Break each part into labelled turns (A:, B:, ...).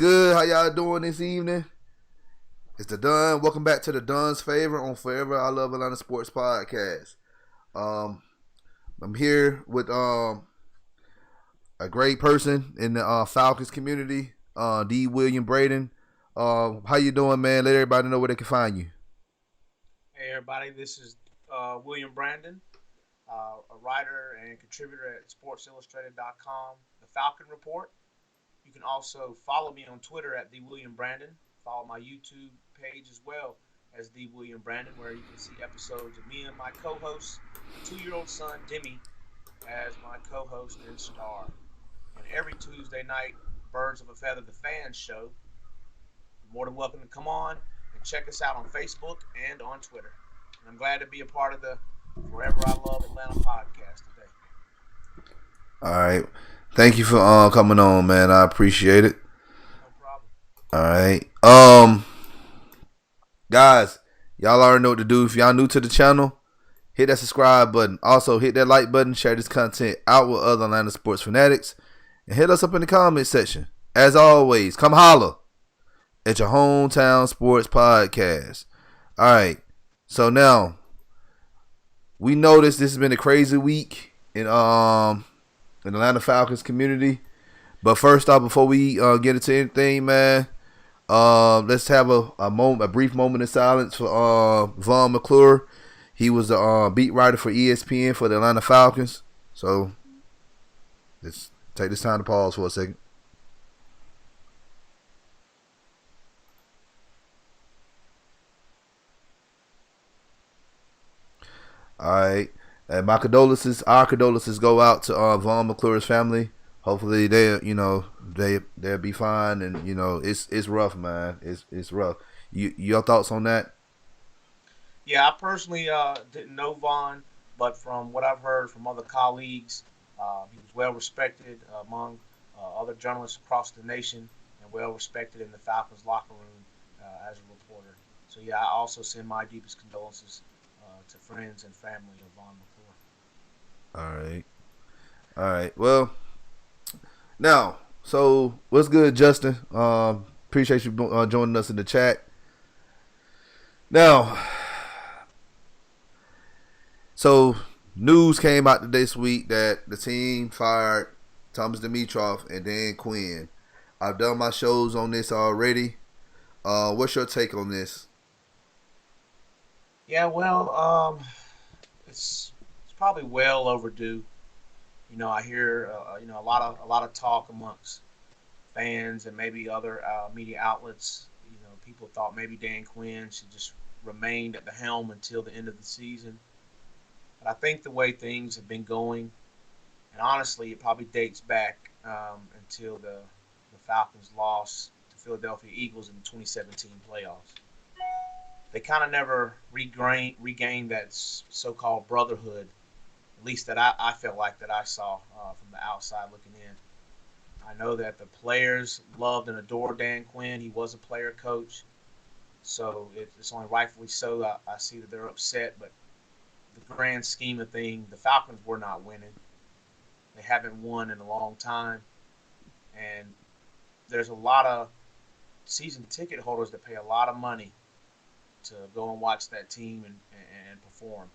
A: good? How y'all doing this evening? It's the Dunn. Welcome back to the Dunn's Favor on Forever I Love Atlanta Sports Podcast. Um, I'm here with a great person in the Falcons community, D. William Braden. How you doing, man? Let everybody know where they can find you.
B: Hey everybody, this is William Brandon, a writer and contributor at SportsIllustrated.com, The Falcon Report. You can also follow me on Twitter at the William Brandon. Follow my YouTube page as well as the William Brandon, where you can see episodes of me and my co-host, my 2-year-old son Demi, as my co-host and star. And every Tuesday night, Birds of a Feather, the Fans Show. You're more than welcome to come on and check us out on Facebook and on Twitter. And I'm glad to be a part of the Forever I Love Atlanta podcast today.
A: All right. Thank you for coming on, man. I appreciate it.
B: No problem.
A: All right. Guys, y'all already know what to do. If y'all new to the channel, hit that subscribe button. Also, hit that like button. Share this content out with other Atlanta sports fanatics. And hit us up in the comment section. As always, come holla at your hometown sports podcast. All right. So now, we noticed this has been a crazy week in Atlanta Falcons community. But first off, before we get into anything, man, let's have a brief moment of silence for Vaughn McClure. He was the beat writer for ESPN for the Atlanta Falcons. So let's take this time to pause for a second. All right. And our condolences go out to Vaughn McClure's family. Hopefully they'll be fine, and it's rough, man. It's rough. Your thoughts on that?
B: Yeah, I personally didn't know Vaughn, but from what I've heard from other colleagues, he was well respected among other journalists across the nation and well respected in the Falcons locker room as a reporter. So yeah, I also send my deepest condolences to friends and family of Vaughn McClure.
A: All right. All right. Well, now, so what's good, Justin? Appreciate you joining us in the chat. Now, so news came out this week that the team fired Thomas Dimitroff and Dan Quinn. I've done my shows on this already. What's your take on this?
B: Yeah, well, it's probably well overdue. I hear a lot of talk amongst fans and maybe other media outlets. People thought maybe Dan Quinn should just remain at the helm until the end of the season. But I think the way things have been going, and honestly, it probably dates back until the Falcons lost to Philadelphia Eagles in the 2017 playoffs. They kind of never regained that so-called brotherhood, at least that I felt like that I saw from the outside looking in. I know that the players loved and adored Dan Quinn. He was a player coach, so it's only rightfully so. I see that they're upset, but the grand scheme of things, the Falcons were not winning. They haven't won in a long time, and there's a lot of season ticket holders that pay a lot of money to go and watch that team and perform.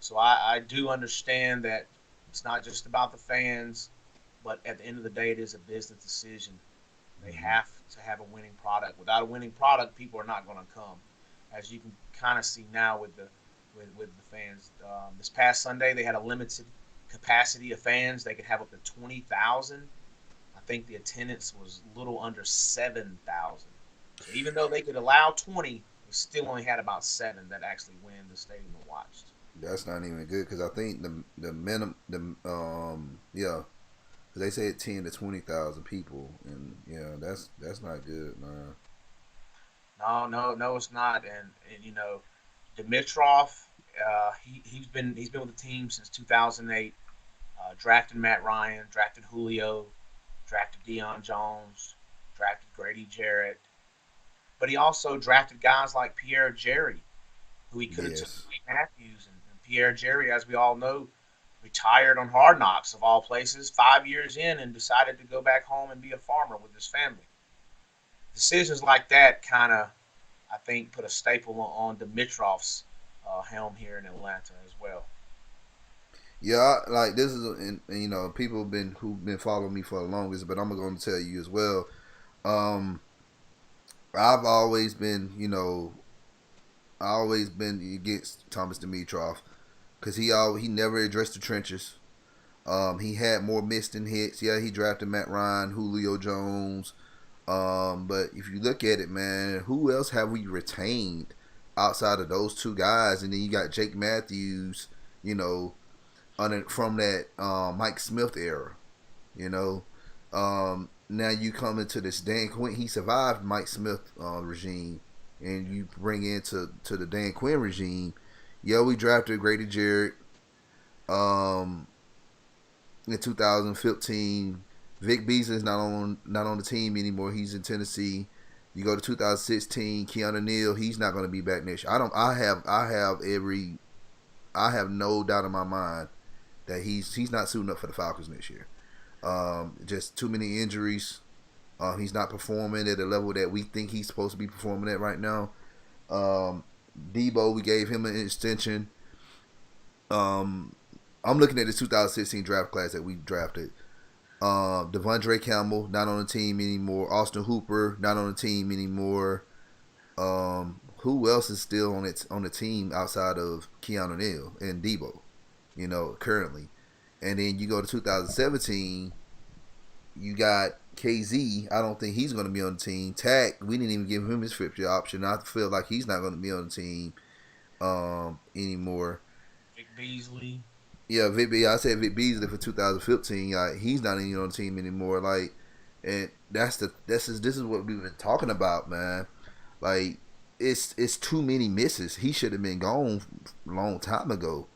B: So I do understand that it's not just about the fans, but at the end of the day, it is a business decision. They have to have a winning product. Without a winning product, people are not going to come, as you can kind of see now with the fans. This past Sunday, they had a limited capacity of fans. They could have up to 20,000. I think the attendance was a little under 7,000. So even though they could allow 20, they still only had about 7 that actually went in the stadium and watched.
A: That's not even good because I think the minimum yeah, they said 10 to 20,000 people, and yeah, that's not good, man.
B: No, no, no, it's not. And Dimitrov, he's been with the team since 2008. Drafted Matt Ryan, drafted Julio, drafted Deion Jones, drafted Grady Jarrett, but he also drafted guys like Pierre Jerry, who he could have took
A: Yes,
B: Wade Matthews, and Pierre Jerry, as we all know, retired on Hard Knocks of all places 5 years in and decided to go back home and be a farmer with his family. decisions like that kind of, I think, put a staple on Dimitrov's helm here in Atlanta as well.
A: Yeah, like this is, and, people been who've been following me for the longest, but I'm going to tell you as well. Um, I've always been, I always been against Thomas Dimitrov because he never addressed the trenches. He had more missed than hits. Yeah, he drafted Matt Ryan, Julio Jones. But if you look at it, man, who else have we retained outside of those two guys? And then you got Jake Matthews, you know, from that Mike Smith era, you know. Now you come into this Dan Quinn. He survived Mike Smith regime, and you bring into the Dan Quinn regime. Yeah, we drafted Grady Jarrett in 2015. Vic Beasley's not on the team anymore. He's in Tennessee. You go to 2016, Keanu Neal. He's not going to be back next year. I have no doubt in my mind that he's not suiting up for the Falcons next year. Just too many injuries. He's not performing at the level that we think he's supposed to be performing at right now. Debo, we gave him an extension. I'm looking at the 2016 draft class that we drafted. Devondre Campbell, not on the team anymore. Austin Hooper, not on the team anymore. Who else is still on the team outside of Keanu Neal and Debo? Currently. And then you go to 2017, you got KZ. I don't think he's going to be on the team. Tack, we didn't even give him his fifth year option. I feel like he's not going to be on the team anymore.
B: Vic Beasley.
A: Yeah, I said Vic Beasley for 2015. He's not even on the team anymore. And this is what we've been talking about, man. Like, it's too many misses. He should have been gone a long time ago.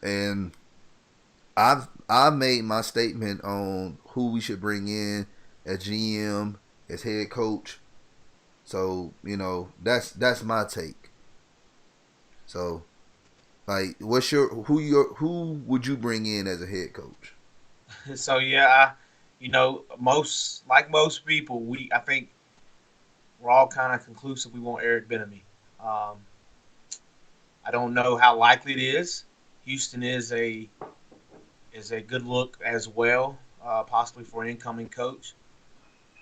A: And I made my statement on who we should bring in as GM, as head coach. So that's my take. So. Like, who would you bring in as a head coach?
B: So yeah, most people, I think we're all kind of conclusive. We want Eric Bieniemy. I don't know how likely it is. Houston is a good look as well, possibly for an incoming coach.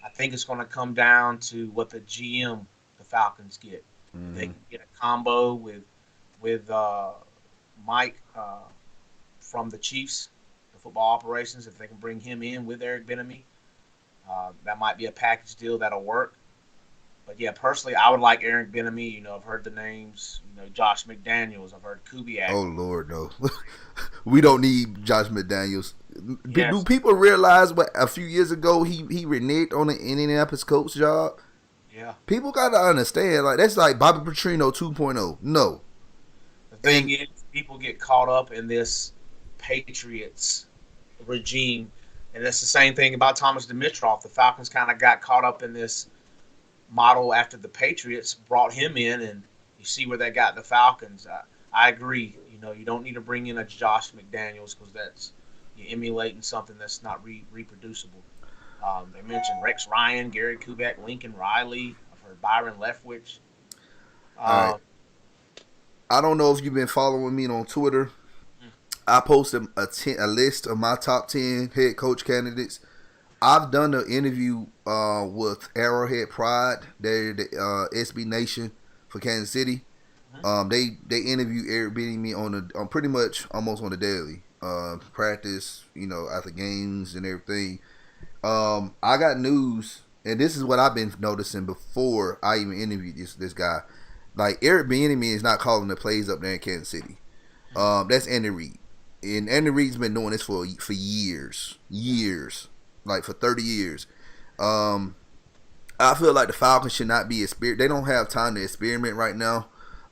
B: I think it's going to come down to what the GM the Falcons get. Mm-hmm. They can get a combo with Mike from the Chiefs, the football operations. If they can bring him in with Eric Bieniemy, that might be a package deal that'll work. But yeah, personally, I would like Eric Bieniemy. I've heard the names. Josh McDaniels. I've heard Kubiak.
A: Oh Lord, no. We don't need Josh McDaniels.
B: Yes.
A: Do people realize what a few years ago he reneged on the Indianapolis coach job?
B: Yeah.
A: People got to understand. Like, that's like Bobby Petrino 2.0. No.
B: The thing is, people get caught up in this Patriots regime, and that's the same thing about Thomas Dimitrov. The Falcons kind of got caught up in this model after the Patriots brought him in, and you see where they got the Falcons. I agree. You don't need to bring in a Josh McDaniels because you're emulating something that's not reproducible. They mentioned Rex Ryan, Gary Kubiak, Lincoln Riley. I've heard Byron Leftwich.
A: All right. I don't know if you've been following me on Twitter. I posted a list of my top 10 head coach candidates. I've done an interview with Arrowhead Pride. They're the SB Nation for Kansas City. They interview Eric Bieniemy on pretty much almost on the daily practice. After games and everything. I got news, and this is what I've been noticing before I even interviewed this guy. Like, Eric Bieniemy is not calling the plays up there in Kansas City. That's Andy Reid. And Andy Reid's been doing this for years. Like, for 30 years. I feel like the Falcons should not be they don't have time to experiment right now.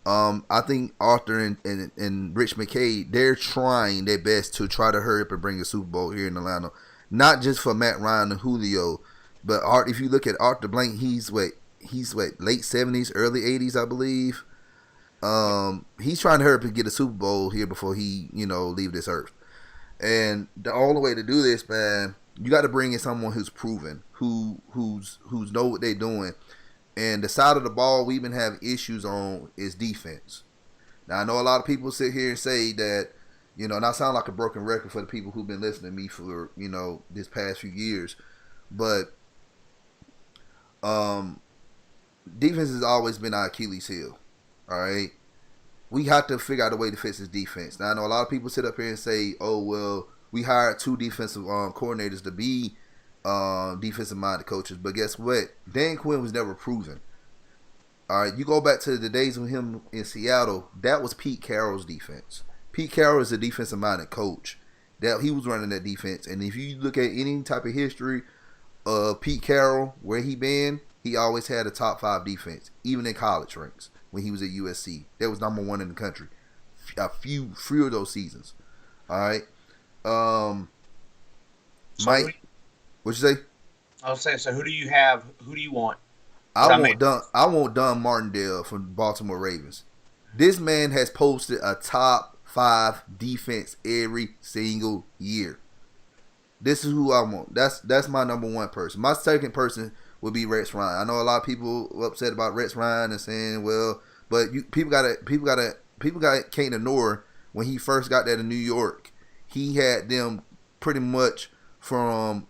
A: I think Arthur and Rich McKay, they're trying their best to try to hurry up and bring a Super Bowl here in Atlanta. Not just for Matt Ryan and Julio, but if you look at Arthur Blank, he's late 70s, early 80s, I believe. He's trying to hurry up and get a Super Bowl here before he, leave this earth. And the only way to do this, man, you got to bring in someone who's proven, who's know what they're doing. And the side of the ball we've been having issues on is defense. Now I know a lot of people sit here and say that, and I sound like a broken record for the people who've been listening to me for this past few years, but defense has always been our Achilles heel. All right, we have to figure out a way to fix this defense. Now I know a lot of people sit up here and say, "Oh well, we hired 2 defensive coordinators to be defensive minded coaches," but guess what? Dan Quinn was never proven. All right, you go back to the days with him in Seattle. That was Pete Carroll's defense. Pete Carroll is a defensive minded coach. That he was running that defense, and if you look at any type of history of Pete Carroll, where he been, he always had a top 5 defense, even in college ranks. When he was at USC, that was number 1 in the country. Few of those seasons. All right. Mike, what you say?
B: I was saying, so who do you have? Who do you want?
A: I want Don Martindale from Baltimore Ravens. This man has posted a top 5 defense every single year. This is who I want. That's my number 1 person. My second person would be Rex Ryan. I know a lot of people upset about Rex Ryan and saying, well, but people can't ignore when he first got there to New York. He had them pretty much because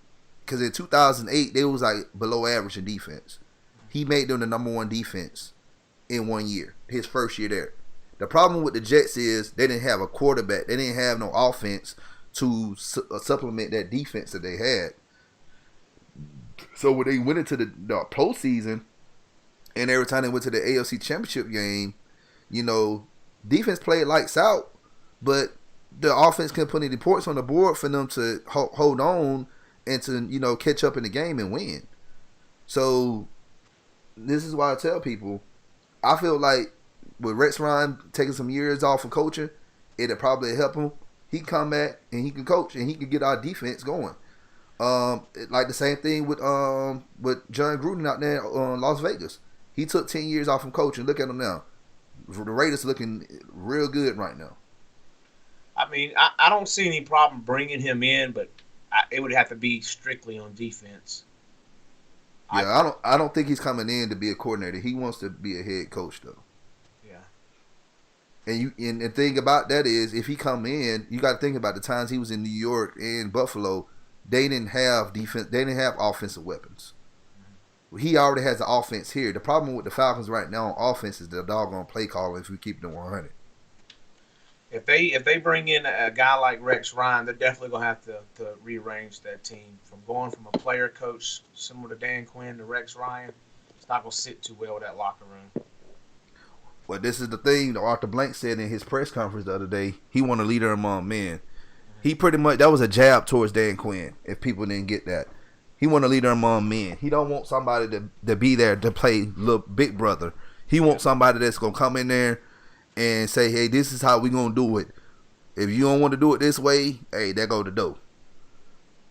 A: in 2008 they was like below average in defense. He made them the number 1 defense in 1 year, his first year there. The problem with the Jets is they didn't have a quarterback. They didn't have no offense to supplement that defense that they had. So when they went into the postseason, and every time they went to the AFC Championship game, defense played lights out, but the offense couldn't put any points on the board for them to hold on and to catch up in the game and win. So this is why I tell people, I feel like with Rex Ryan taking some years off of coaching, it'll probably help him. He can come back and he can coach and he can get our defense going. Like the same thing with John Gruden out there in Las Vegas. He took 10 years off from coaching. Look at him now. The Raiders looking real good right now.
B: I mean, I don't see any problem bringing him in, but it would have to be strictly on defense.
A: Yeah, I don't think he's coming in to be a coordinator. He wants to be a head coach though.
B: Yeah.
A: And the thing about that is, if he come in, you got to think about the times he was in New York and Buffalo. They didn't have defense. They didn't have offensive weapons. He already has the offense here. The problem with the Falcons right now on offense is the doggone play calling. If we keep them 100,
B: if they bring in a guy like Rex Ryan, they're definitely gonna have to rearrange that team from going from a player coach similar to Dan Quinn to Rex Ryan. It's not gonna sit too well with that locker room.
A: Well, this is the thing. Arthur Blank said in his press conference the other day. He want a leader among men. He pretty much, that was a jab towards Dan Quinn, if people didn't get that. He want a leader among men. He don't want somebody to be there to play little big brother. He wants somebody that's going to come in there and say, hey, this is how we going to do it. If you don't want to do it this way, hey, there go the dough.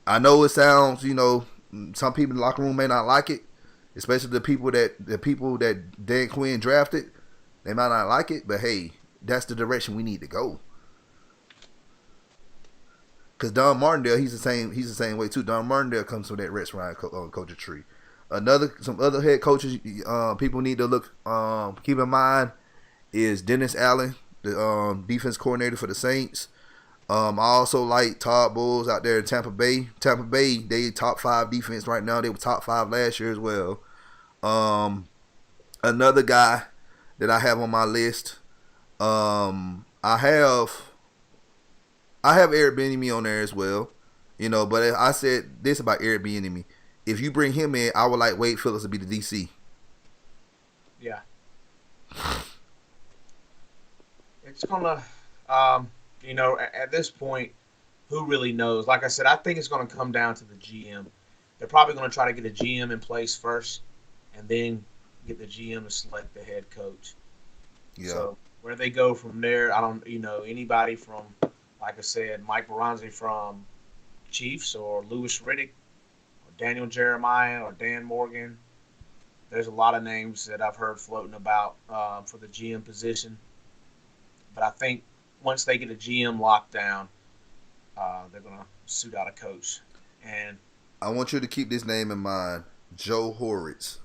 A: I know it sounds, some people in the locker room may not like it, especially the people that Dan Quinn drafted. They might not like it, but hey, that's the direction we need to go. Because Don Martindale, he's the same way too. Don Martindale comes from that Rex Ryan coaching tree. Some other head coaches people need to keep in mind is Dennis Allen, the defense coordinator for the Saints. I also like Todd Bowles out there in Tampa Bay. Tampa Bay, they top 5 defense right now. They were top 5 last year as well. Another guy that I have on my list, I have Eric Bieniemy on there as well, but I said this about Eric Bieniemy. If you bring him in, I would like Wade Phillips to be the DC.
B: Yeah. It's going to, at this point, who really knows? Like I said, I think it's going to come down to the GM. They're probably going to try to get a GM in place first and then get the GM to select the head coach.
A: Yeah.
B: So where they go from there, I don't, anybody from, like I said, Mike Baranzi from Chiefs or Louis Riddick or Daniel Jeremiah or Dan Morgan. There's a lot of names that I've heard floating about for the GM position. But I think once they get a GM locked down, they're going to suit out a coach. And
A: I want you to keep this name in mind. Joe Horwitz.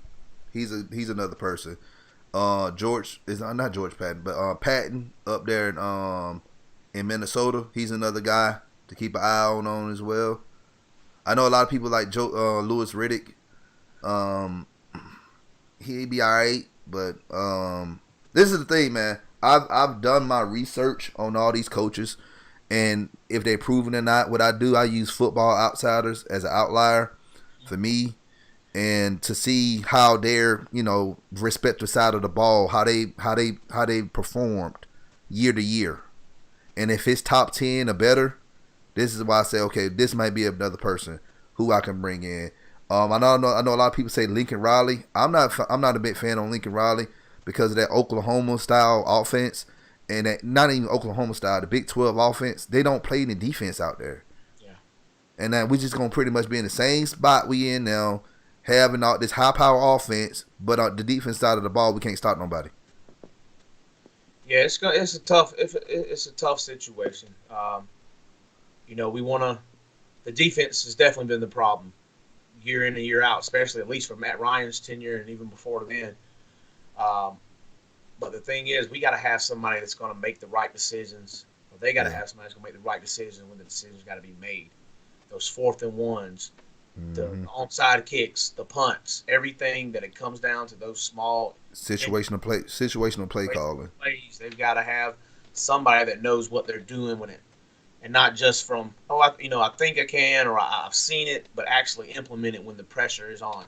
A: He's another person. George is not George Patton, but Patton up there in Minnesota. He's another guy to keep an eye on as well. I know a lot of people like Louis Riddick. He'd be alright, but this is the thing, man. I've done my research on all these coaches, and if they're proven or not, what I do, I use Football Outsiders as an outlier for me, and to see how their respective side of the ball, how they performed year to year, and if it's top 10 or better, this is why I say, okay, this might be another person who I can bring in. I know a lot of people say Lincoln Riley. I'm not a big fan of Lincoln Riley because of that Oklahoma style offense, and that, not even Oklahoma style, the Big 12 offense. They don't play any defense out there. Yeah. And then we just gonna pretty much be in the same spot we in now, having all this high power offense, but on the defense side of the ball, we can't stop nobody.
B: Yeah, it's a tough situation. The defense has definitely been the problem year in and year out, especially at least for Matt Ryan's tenure and even before then. But the thing is, we got to have somebody that's going to make the right decisions. Or they got to have somebody that's going to make the right decisions when the decisions got to be made. Those 4th and 1s, the onside kicks, the punts, everything that it comes down to those small
A: situational play calling.
B: Plays, they've got to have somebody that knows what they're doing with it. And not just from, I think I can, or I've seen it, but actually implement it when the pressure is on.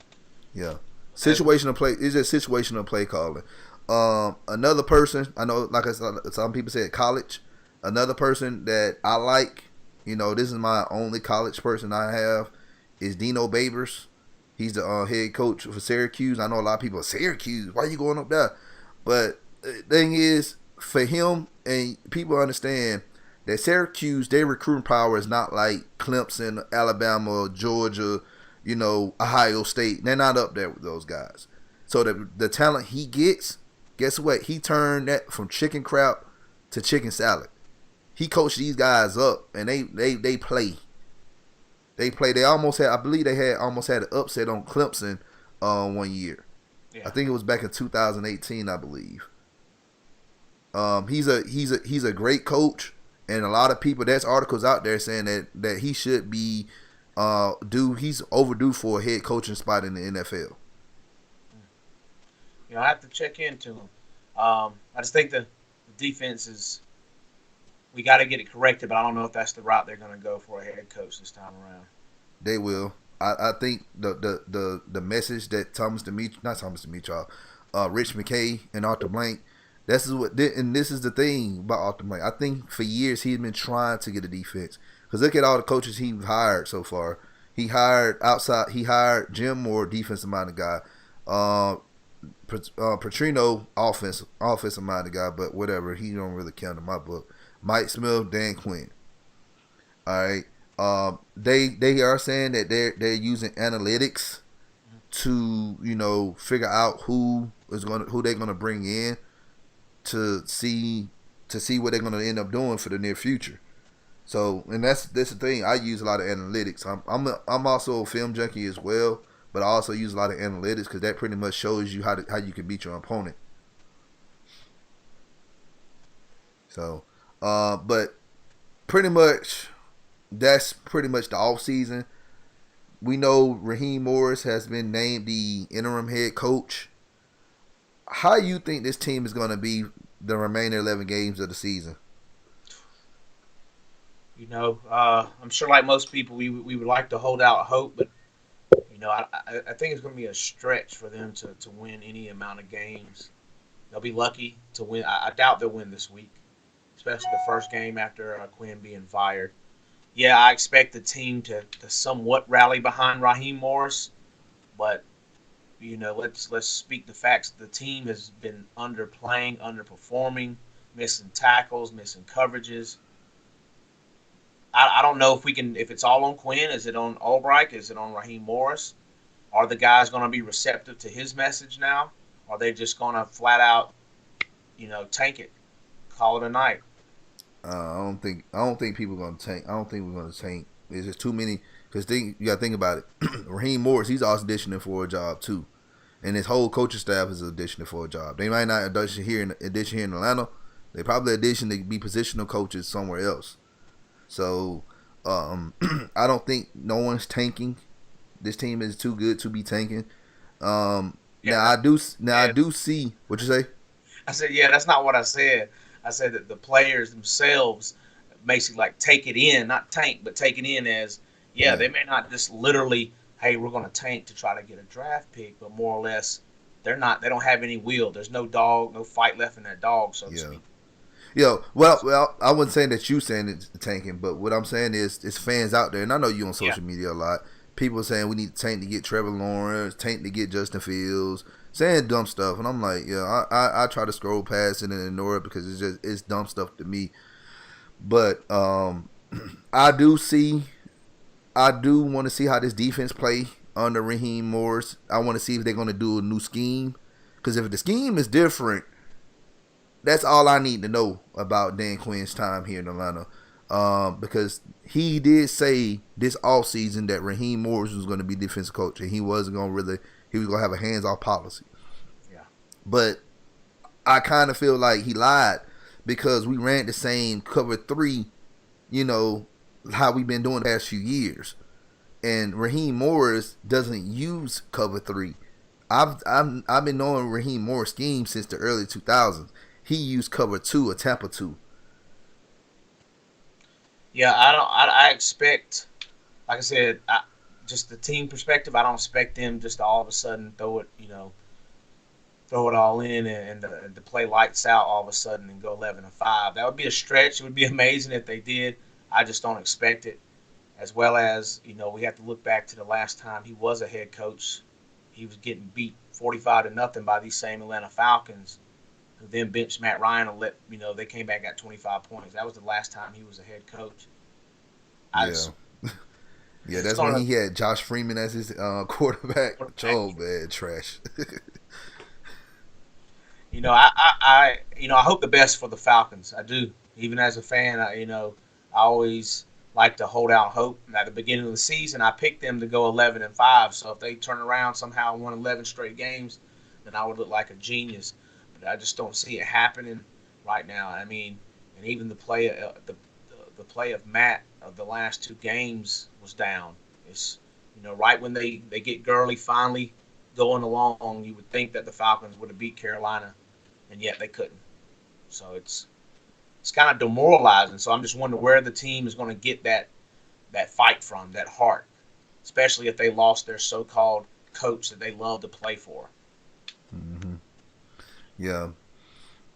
A: Yeah. Situational play is just situational play calling. Another person, I know, like I said, some people say at college, another person that I like, this is my only college person I have, is Dino Babers. He's the head coach for Syracuse. I know a lot of people, Syracuse, why are you going up there? But the thing is, for him, and people understand, that Syracuse, their recruiting power is not like Clemson, Alabama, Georgia, Ohio State. They're not up there with those guys. So the talent he gets, guess what? He turned that from chicken crap to chicken salad. He coached these guys up, and they play. They play. They almost had, I believe, almost had an upset on Clemson 1 year. Yeah. I think it was back in 2018, I believe. He's a great coach. And a lot of people, there's articles out there saying that he should be he's overdue for a head coaching spot in the NFL.
B: I have to check into him. I just think the defense is, we got to get it corrected, but I don't know if that's the route they're going to go for a head coach this time around.
A: They will. I think the message that Rich McKay and Arthur Blank, this is the thing about Arthur Blank. I think for years he's been trying to get a defense. Because look at all the coaches he's hired so far. He hired Jim Moore, defensive minded guy. Petrino, offensive minded guy, but whatever. He don't really count in my book. Mike Smith, Dan Quinn. All right. They are saying that they're using analytics to figure out who they're gonna bring in to see what they're gonna end up doing for the near future. So, and that's the thing. I use a lot of analytics. I'm also a film junkie as well, but I also use a lot of analytics because that pretty much shows you how you can beat your opponent. So, but pretty much that's pretty much the off season. We know Raheem Morris has been named the interim head coach. How you think this team is going to be the remaining 11 games of the season?
B: I'm sure like most people, we would like to hold out hope, but I think it's going to be a stretch for them to win any amount of games. They'll be lucky to win. I doubt they'll win this week, especially the first game after Quinn being fired. Yeah, I expect the team to somewhat rally behind Raheem Morris, but let's speak the facts. The team has been underplaying, underperforming, missing tackles, missing coverages. I don't know if it's all on Quinn. Is it on Albright? Is it on Raheem Morris? Are the guys going to be receptive to his message now? Are they just going to flat out, tank it, call it a night?
A: I don't think people are going to tank. I don't think we're going to tank. There's just too many. Because you got to think about it. Raheem Morris, he's auditioning for a job too, and his whole coaching staff is auditioning for a job. They might not audition here in Atlanta. They probably audition to be positional coaches somewhere else. So I don't think no one's tanking. This team is too good to be tanking. Now I do see what you say.
B: I said, yeah, that's not what I said. I said that the players themselves basically like take it in, not tank, but take it in as, yeah, they may not just literally, hey, we're going to tank to try to get a draft pick, but more or less, they don't have any will. There's no dog, no fight left in that dog, so to speak.
A: Well, I wasn't saying that you saying it's tanking, but what I'm saying is, it's fans out there, and I know you on social media a lot. People saying we need to tank to get Trevor Lawrence, tank to get Justin Fields, saying dumb stuff, and I'm like, yeah, I try to scroll past it and ignore it because it's dumb stuff to me. But I do want to see how this defense play under Raheem Morris. I want to see if they're going to do a new scheme, because if the scheme is different, that's all I need to know about Dan Quinn's time here in Atlanta. Because he did say this offseason that Raheem Morris was going to be defensive coach, and he was going to have a hands-off policy.
B: Yeah.
A: But I kind of feel like he lied, because we ran the same cover 3, how we've been doing the past few years. And Raheem Morris doesn't use cover 3. I've been knowing Raheem Morris scheme since the early 2000s. He used cover 2 or Tampa 2.
B: Yeah, I expect, like I said, just the team perspective. I don't expect them just to all of a sudden throw it all in and to play lights out all of a sudden and go 11-5. That would be a stretch. It would be amazing if they did. I just don't expect it. As well as, we have to look back to the last time he was a head coach. He was getting beat 45-0 by these same Atlanta Falcons, who then benched Matt Ryan and they came back at 25 points. That was the last time he was a head coach.
A: That's when he had Josh Freeman as his quarterback. Oh, man, trash.
B: I hope the best for the Falcons. I do. Even as a fan, I always like to hold out hope. And at the beginning of the season, I picked them to go 11-5. So if they turn around somehow and won 11 straight games, then I would look like a genius. But I just don't see it happening right now. I mean, and even the play of Matt of the last 2 games was down. It's right when they get Gurley finally going along, you would think that the Falcons would have beat Carolina, and yet they couldn't. So it's kind of demoralizing. So I'm just wondering where the team is going to get that fight from, that heart, especially if they lost their so-called coach that they love to play for.
A: Mm-hmm. Yeah.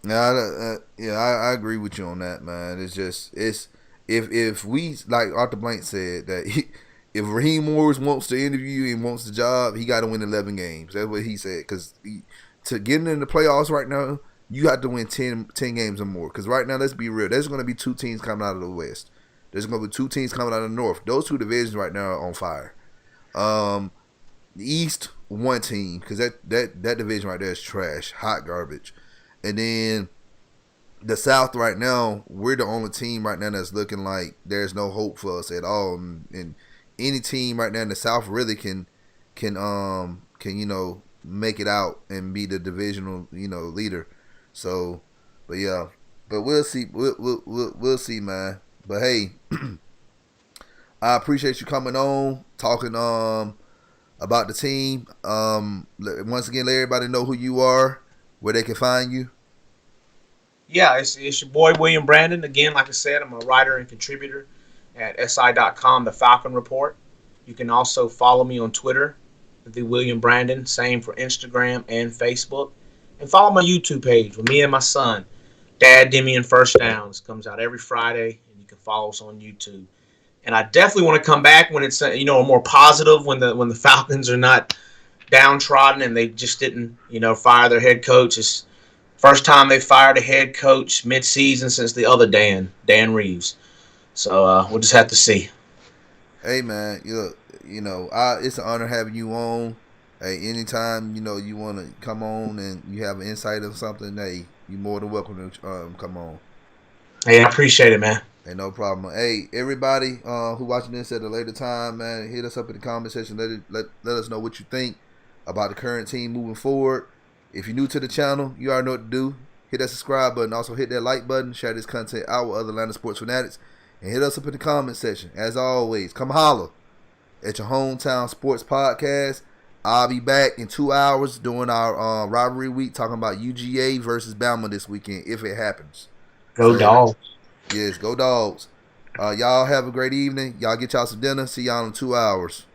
A: I agree with you on that, man. If we, like Arthur Blank said, that if Raheem Morris wants to interview and wants the job, he got to win 11 games. That's what he said. Because to get in the playoffs right now, you have to win 10 games or more. Because right now, let's be real, there's going to be 2 teams coming out of the West. There's going to be 2 teams coming out of the North. Those 2 divisions right now are on fire. The East, 1 team, because that division right there is trash, hot garbage. And then the South right now, we're the only team right now that's looking like there's no hope for us at all. And any team right now in the South really can make it out and be the divisional leader. So, but we'll see. We'll see, man. But hey, I appreciate you coming on, talking about the team. Once again, let everybody know who you are, where they can find you.
B: Yeah, it's your boy William Brandon. Again, like I said, I'm a writer and contributor at SI.com, The Falcon Report. You can also follow me on Twitter, The William Brandon. Same for Instagram and Facebook. And follow my YouTube page with me and my son, Dad Demian First Downs. Comes out every Friday, and you can follow us on YouTube. And I definitely want to come back when it's more positive, when the Falcons are not downtrodden and they just didn't fire their head coach. It's first time they fired a head coach mid-season since the other Dan Reeves. So we'll just have to see.
A: Hey man, it's an honor having you on. Hey, anytime you want to come on and you have an insight of something, hey, you're more than welcome to come on.
B: Hey, I appreciate it, man.
A: Ain't no problem. Hey, everybody who watching this at a later time, man, hit us up in the comment section. Let us know what you think about the current team moving forward. If you're new to the channel, you already know what to do. Hit that subscribe button. Also hit that like button. Share this content out with other Atlanta sports fanatics. And hit us up in the comment section. As always, come holla at your hometown sports podcast. I'll be back in 2 hours doing our rivalry week, talking about UGA versus Bama this weekend, if it happens.
B: Go
A: So,
B: Dogs.
A: yes, go Dogs. Y'all have a great evening. Y'all get y'all some dinner. See y'all in 2 hours.